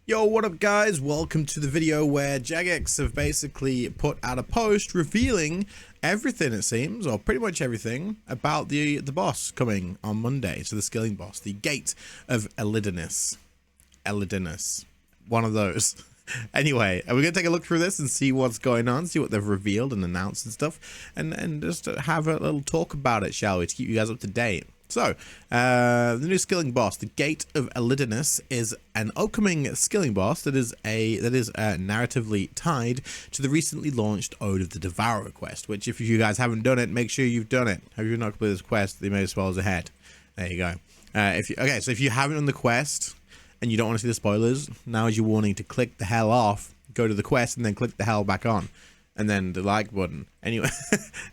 Yo, what up guys? Welcome to the video where Jagex have basically put out a post revealing everything, it seems, or pretty much everything, about the boss coming on Monday. So the skilling boss, the Gate of Elidinis. One of those. Anyway, we're going to take a look through this and see what's going on, see what they've revealed and announced and stuff, and just have a little talk about it, shall we, to keep you guys up to date. So, the new skilling boss, the Gate of Elidinis, is an upcoming skilling boss that is narratively tied to the recently launched Ode of the Devourer quest, which if you guys haven't done it, make sure you've done it. Have you not completed this quest, you may as well as ahead. There you go. So if you haven't done the quest and you don't want to see the spoilers, now is your warning to click the hell off, go to the quest, and then click the hell back on. And then the like button. Anyway,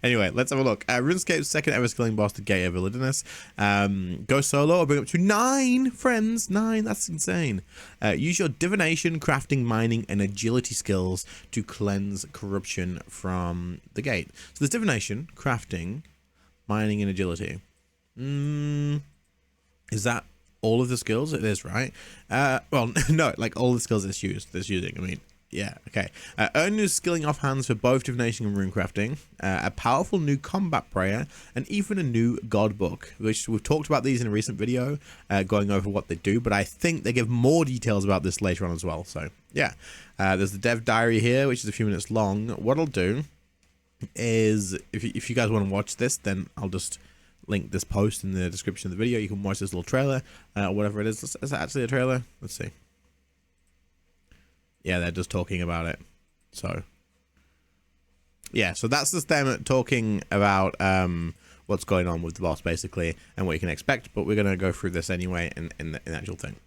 let's have a look. RuneScape's second ever skilling boss, the Gate of Elidinis. Go solo or bring up to 9 friends. 9, that's insane. Use your divination, crafting, mining, and agility skills to cleanse corruption from the gate. So there's divination, crafting, mining, and agility. Is that all of the skills? It is, right? Well, no, like all the skills it's using. I mean, yeah, okay. Earn new skilling offhands for both divination and rune crafting, a powerful new combat prayer, and even a new god book, which we've talked about these in a recent video, going over what they do, but I think they give more details about this later on as well. So yeah, there's the dev diary here, which is a few minutes long. What I'll do is, if you guys want to watch this, then I'll just link this post in the description of the video. You can watch this little trailer, or whatever it is. Is that actually a trailer? Let's see. Yeah, they're just talking about it. So yeah, so that's just them talking about what's going on with the boss basically and what you can expect, but we're going to go through this anyway in the actual thing.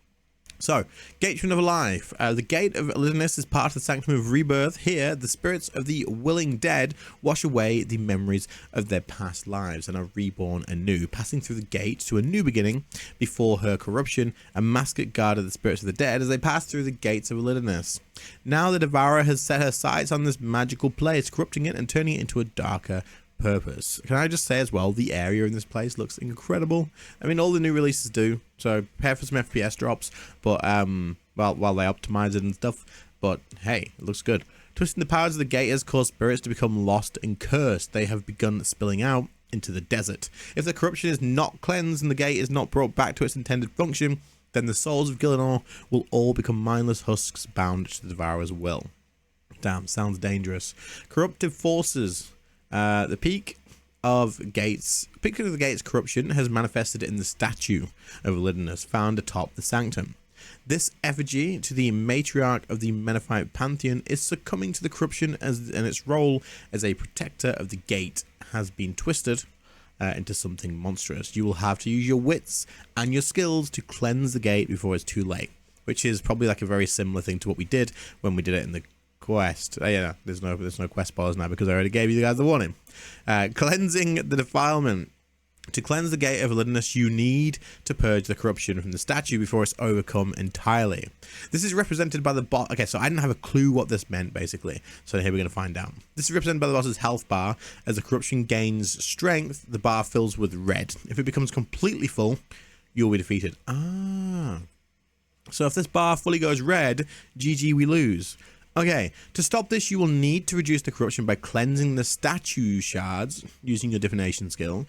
So, Gate to Another Life. The Gate of Elidinis is part of the Sanctum of Rebirth. Here, the spirits of the willing dead wash away the memories of their past lives and are reborn anew, passing through the gate to a new beginning. Before her corruption, a masked guard of the spirits of the dead as they pass through the gates of Elidinis. Now the devourer has set her sights on this magical place, corrupting it and turning it into a darker purpose. Can I just say as well, the area in this place looks incredible. I mean, all the new releases do, so prepare for some FPS drops, but well, while they optimize it and stuff, but hey, it looks good. Twisting the powers of the gate has caused spirits to become lost and cursed. They have begun spilling out into the desert. If the corruption is not cleansed and the gate is not brought back to its intended function, then the souls of Gillinor will all become mindless husks bound to the devourer's will. Damn, sounds dangerous. Corruptive forces. The peak of the gate's corruption has manifested in the statue of Elidinis found atop the sanctum. This effigy to the matriarch of the Menethite pantheon is succumbing to the corruption, and its role as a protector of the gate has been twisted into something monstrous. You will have to use your wits and your skills to cleanse the gate before it's too late, which is probably like a very similar thing to what we did when we did it in the quest. Yeah, there's no quest spoilers now because I already gave you guys the warning. Cleansing the defilement. To cleanse the Gate of Elidinis, you need to purge the corruption from the statue before it's overcome entirely. This is represented by the boss. Okay, so I didn't have a clue what this meant basically, so here we're going to find out. This is represented by the boss's health bar. As the corruption gains strength, the bar fills with red. If it becomes completely full, you'll be defeated. So if this bar fully goes red, GG, we lose. Okay, to stop this, you will need to reduce the corruption by cleansing the statue shards using your divination skill.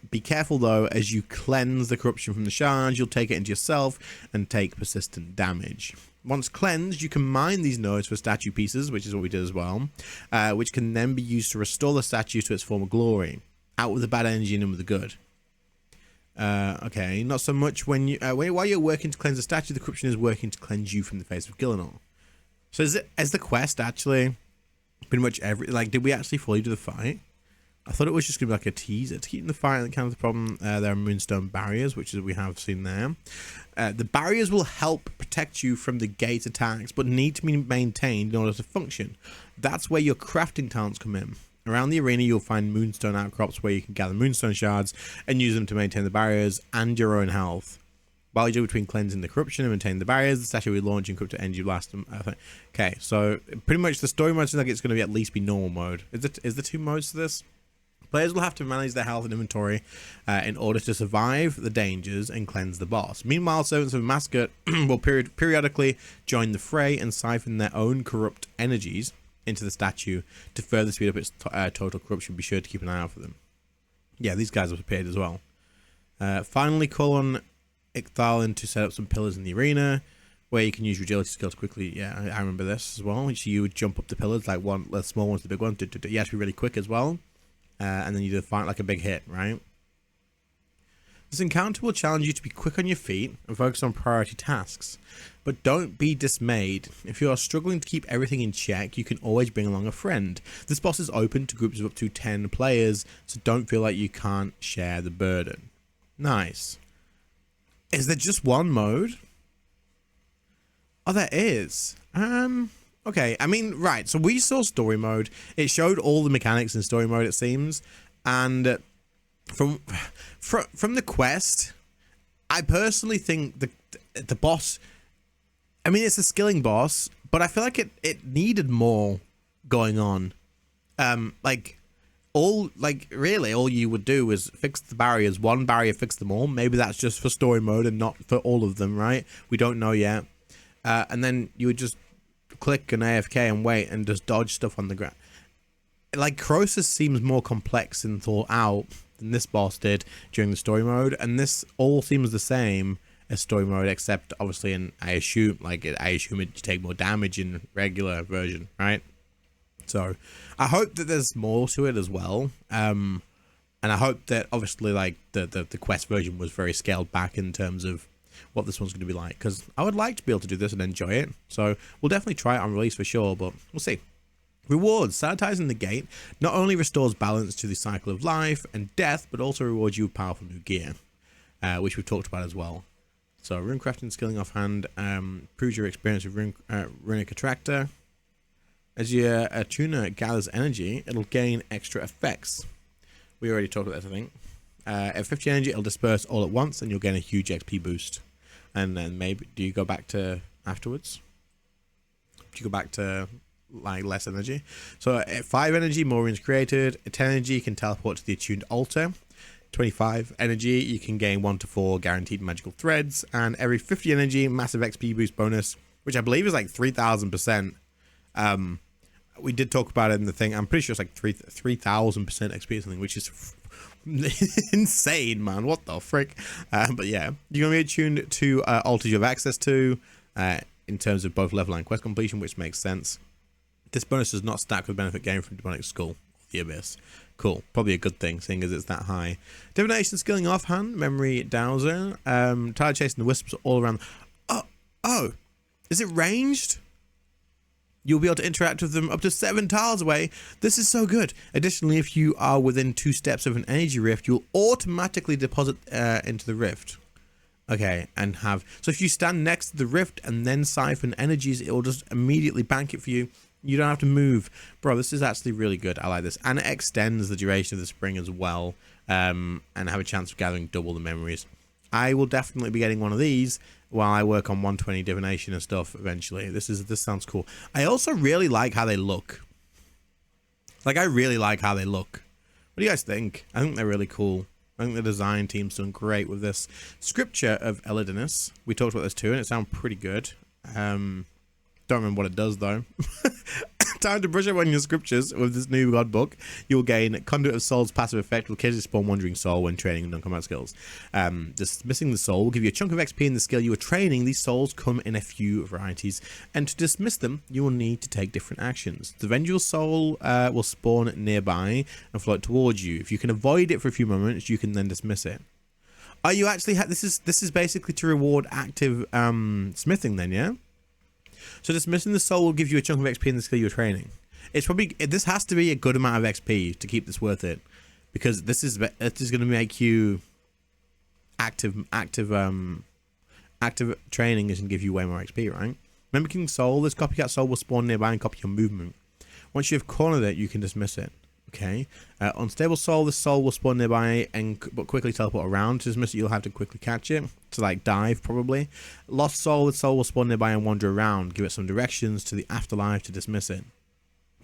Be careful though, as you cleanse the corruption from the shards, you'll take it into yourself and take persistent damage. Once cleansed, you can mine these nodes for statue pieces, which is what we did as well, which can then be used to restore the statue to its former glory. Out with the bad energy and in with the good. Okay, not so much when you while you're working to cleanse the statue, the corruption is working to cleanse you from the face of Gillinor. So is the quest actually pretty much did we actually fully do the fight? I thought it was just gonna be like a teaser to keep in the fight and kind of the problem. There are moonstone barriers, which is we have seen there. The barriers will help protect you from the gate attacks, but need to be maintained in order to function. That's where your crafting talents come in. Around the arena, you'll find moonstone outcrops where you can gather moonstone shards and use them to maintain the barriers and your own health. While you do between cleansing the corruption and maintaining the barriers, the statue will launch and encrypt energy blast them. Okay, so pretty much the story mode seems like it's going to be at least be normal mode. Is there 2 modes to this? Players will have to manage their health and inventory in order to survive the dangers and cleanse the boss. Meanwhile, servants of Mascot will periodically join the fray and siphon their own corrupt energies into the statue to further speed up its total corruption. Be sure to keep an eye out for them. Yeah, these guys have appeared as well. Finally, call on Icthalin to set up some pillars in the arena, where you can use your agility skills quickly. Yeah, I remember this as well. Which you would jump up the pillars, like the small ones, the big one. You have to be really quick as well. And then you do fight like a big hit, right? This encounter will challenge you to be quick on your feet and focus on priority tasks. But don't be dismayed. If you are struggling to keep everything in check, you can always bring along a friend. This boss is open to groups of up to 10 players, so don't feel like you can't share the burden. Nice. Is there just one mode? Oh, there is. Okay, I mean, right, so we saw story mode. It showed all the mechanics in story mode, it seems. And from the quest, I personally think the boss, I mean, it's a skilling boss, but I feel like it needed more going on. Really, all you would do is fix the barriers. One barrier fix them all. Maybe that's just for story mode and not for all of them, right? We don't know yet. And then you would just click an AFK and wait and just dodge stuff on the ground. Like, Croesus seems more complex and thought out than this boss did during the story mode, and this all seems the same as story mode, except obviously I assume it to take more damage in regular version, right? So I hope that there's more to it as well, and I hope that obviously like the quest version was very scaled back in terms of what this one's going to be like, because I would like to be able to do this and enjoy it. So we'll definitely try it on release for sure, but we'll see. Rewards. Sanitizing the gate not only restores balance to the cycle of life and death, but also rewards you with powerful new gear, which we've talked about as well. So runecrafting and skilling offhand proves your experience with Runic Atuner. As your tuner gathers energy, it'll gain extra effects. We already talked about that, I think. At 50 energy, it'll disperse all at once, and you'll gain a huge XP boost. And then maybe, do you go back to afterwards? Do you go back to like less energy? So at 5 energy, more runes created. At 10 energy, you can teleport to the attuned altar. 25 energy, you can gain 1 to 4 guaranteed magical threads. And every 50 energy, massive XP boost bonus, which I believe is like 3,000%. We did talk about it in the thing. I'm pretty sure it's like 3,000% XP or something, which is insane, man. What the frick? But yeah, you're going to be attuned to altars you have access to in terms of both level and quest completion, which makes sense. This bonus does not stack with benefit gained from demonic skull, the abyss. Cool, probably a good thing, seeing as it's that high. Divination, skilling offhand, memory, Dowser, tired chasing the wisps all around. Oh, is it ranged? You'll be able to interact with them up to 7 tiles away. This is so good. Additionally, if you are within 2 steps of an energy rift, you'll automatically deposit into the rift. Okay, and so if you stand next to the rift and then siphon energies, it will just immediately bank it for you. You don't have to move. Bro, this is actually really good. I like this. And it extends the duration of the spring as well, and have a chance of gathering double the memories. I will definitely be getting one of these while I work on 120 divination and stuff eventually. This sounds cool. I also really like how they look. Like, I really like how they look. What do you guys think? I think they're really cool. I think the design team's done great with this. Scripture of Elidinis. We talked about this too, and it sounds pretty good. Don't remember what it does though. Time to brush up on your scriptures with this new god book. You'll gain Conduit of Souls passive effect will occasionally spawn Wandering Soul when training non-combat skills. Dismissing the soul will give you a chunk of XP in the skill you are training. These souls come in a few varieties, and to dismiss them, you will need to take different actions. The Vengeful Soul will spawn nearby and float towards you. If you can avoid it for a few moments, you can then dismiss it. Oh, you actually this is basically to reward active smithing then, yeah? So dismissing the soul will give you a chunk of XP in the skill you're training. This has to be a good amount of XP to keep this worth it, because this is going to make you active training is going to give you way more XP, right? Mimicking soul, this copycat soul will spawn nearby and copy your movement. Once you have cornered it, you can dismiss it. Okay. Unstable soul, this soul will spawn nearby but quickly teleport around. To dismiss it, you'll have to quickly catch it. To like dive, probably. Lost soul, this soul will spawn nearby and wander around. Give it some directions to the afterlife to dismiss it.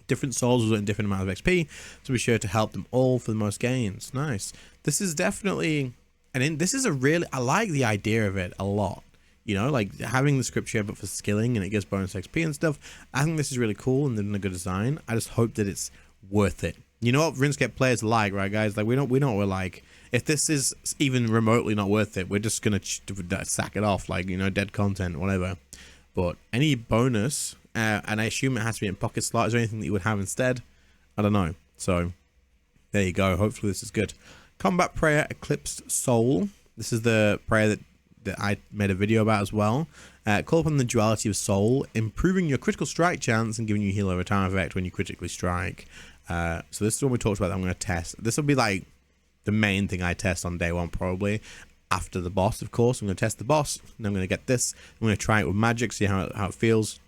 Different souls result in different amounts of XP, so be sure to help them all for the most gains. Nice. This is definitely, this is a really, I like the idea of it a lot. You know, like having the scripture but for skilling and it gives bonus XP and stuff. I think this is really cool and they're doing a good design. I just hope that it's worth it. You know what RuneScape players are like, right, guys? Like we know what we're like. If this is even remotely not worth it, we're just gonna sack it off, like, you know, dead content, whatever. But any bonus, and I assume it has to be in pocket slots or anything that you would have instead. I don't know. So there you go. Hopefully this is good. Combat Prayer, Eclipsed Soul. This is the prayer that I made a video about as well. Call upon the duality of soul, improving your critical strike chance and giving you heal over time effect when you critically strike. So this is what we talked about that I'm going to test. This will be like the main thing I test on day one, probably after the boss, of course. I'm going to test the boss and I'm going to get this. I'm going to try it with magic, see how it feels,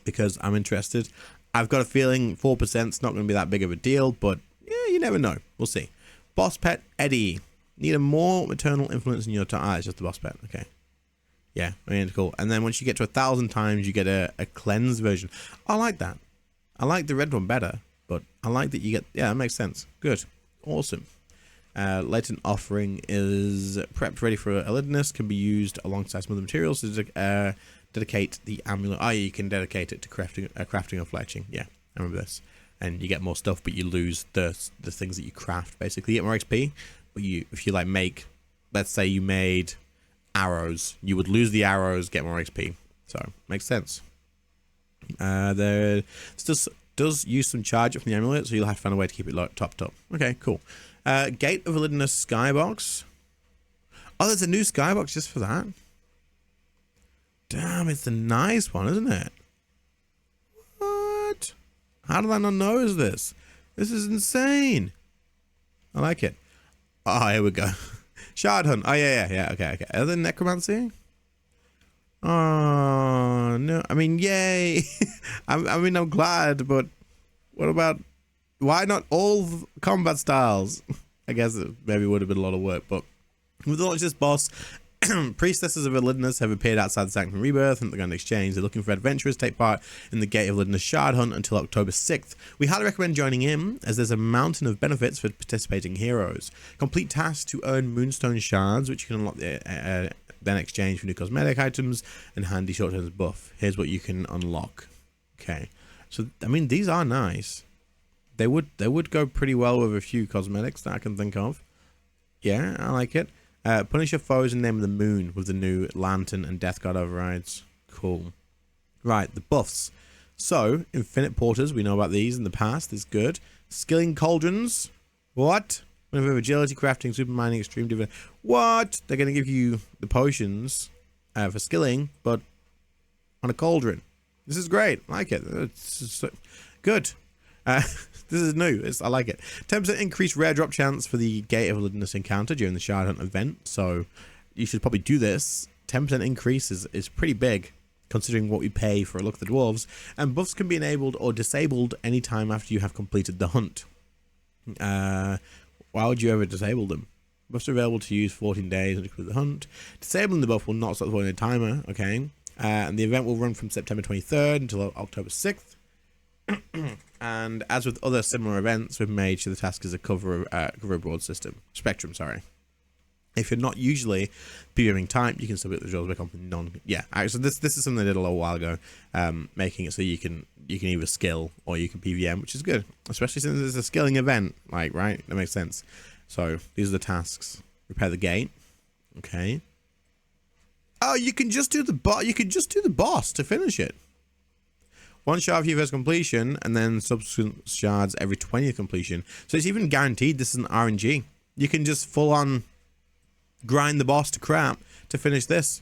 because I'm interested. I've got a feeling 4% is not going to be that big of a deal, but yeah, you never know. We'll see. Boss pet Eddie. Need a more maternal influence in your time. Ah, it's just the boss pet. Okay. Yeah, I mean, it's cool. And then once you get to 1,000 times, you get a cleansed version. I like that. I like the red one better, but I like that you get... Yeah, that makes sense. Good. Awesome. Latent Offering is prepped ready for Elidinis. Can be used alongside some other materials to dedicate the amulet. Oh, yeah, you can dedicate it to crafting or fletching. Yeah, I remember this. And you get more stuff, but you lose the things that you craft, basically. You get more XP. But if you like make, let's say you made arrows, you would lose the arrows, get more XP. So makes sense. This does use some charge up from the amulet, so you'll have to find a way to keep it topped up. Okay, cool. Gate of Elidinis skybox. Oh, there's a new skybox just for that. Damn, it's a nice one, isn't it? What? How did I not notice this? This is insane. I like it. Oh, here we go. Shard Hunt. Oh, yeah. Okay. Are there necromancy? Oh, no. I mean, yay. I'm glad, but what about... Why not all combat styles? I guess it maybe would have been a lot of work, but with the launch of this boss, priestesses of Elidinis have appeared outside the Sanctum Rebirth and they're going to exchange. They're looking for adventurers to take part in the Gate of Elidinis Shard Hunt until October 6th. We highly recommend joining in, as there's a mountain of benefits for participating heroes. Complete tasks to earn Moonstone Shards, which you can unlock then exchange for new cosmetic items and handy short-term buff. Here's what you can unlock. Okay, so I mean, these are nice. They would go pretty well with a few cosmetics that I can think of. Yeah, I like it. Punish your foes in the name of the moon with the new Lantern and Death Guard overrides. Cool. Right, the buffs. So, Infinite Porters, we know about these in the past, is good. Skilling Cauldrons. What? We have agility, crafting, super mining, extreme dividend. What? They're going to give you the potions for skilling, but on a cauldron. This is great. I like it. It's good. This is new. I like it. 10% increased rare drop chance for the Gate of Elidinis encounter during the Shard Hunt event. So you should probably do this. 10% increase is pretty big, considering what we pay for a look at the dwarves. And buffs can be enabled or disabled anytime after you have completed the hunt. Why would you ever disable them? Buffs are available to use 14 days to complete the hunt. Disabling the buff will not start the timer. Okay. And the event will run from September 23rd until October 6th. And as with other similar events, we've made sure the task is a cover broad system. Spectrum, sorry. If you're not usually PVMing type, you can still get the jobs back on non. Yeah, so this is something I did a little while ago, making it so you can either skill or you can PVM, which is good, especially since it's a skilling event. Like, right, that makes sense. So these are the tasks. Repair the gate. Okay. Oh, you can just do the boss to finish it. One shard for your first completion, and then subsequent shards every 20th completion. So it's even guaranteed this is an RNG. You can just full on grind the boss to crap to finish this.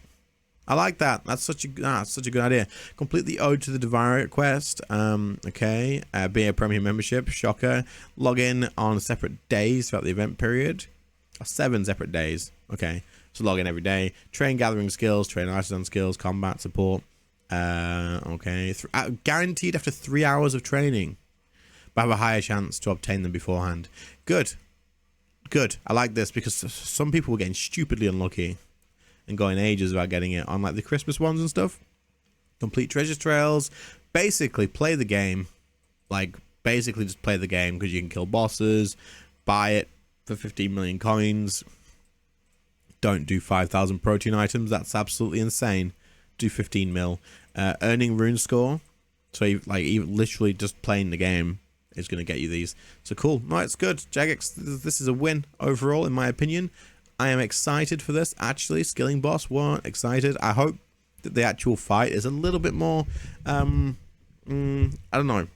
I like that. That's such a good idea. Complete the Ode to the Devourer quest. Okay. Be a premium membership. Shocker. Log in on separate days throughout the event period. 7 separate days. Okay. So log in every day. Train gathering skills. Train artisan skills. Combat support. Okay. Guaranteed after 3 hours of training. But have a higher chance to obtain them beforehand. Good. Good. I like this because some people were getting stupidly unlucky and going ages without getting it on like the Christmas ones and stuff. Complete treasure trails. Basically play the game like basically just play the game because you can kill bosses, buy it for 15 million coins. Don't do 5,000 protein items. That's absolutely insane. Do 15 mil. Earning rune score. So even literally just playing the game is going to get you these. So cool. No, it's good. Jagex, this is a win overall, in my opinion. I am excited for this. Actually, skilling boss weren't excited. I hope that the actual fight is a little bit more, I don't know,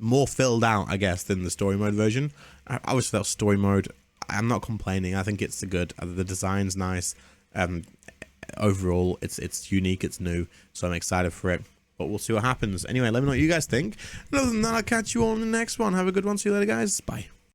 more filled out, I guess, than the story mode version. Obviously, that story mode, I'm not complaining. I think it's good. The design's nice. Overall, it's unique, it's new, so I'm excited for it. But we'll see what happens. Anyway, let me know what you guys think. And other than that, I'll catch you all in the next one. Have a good one. See you later, guys. Bye.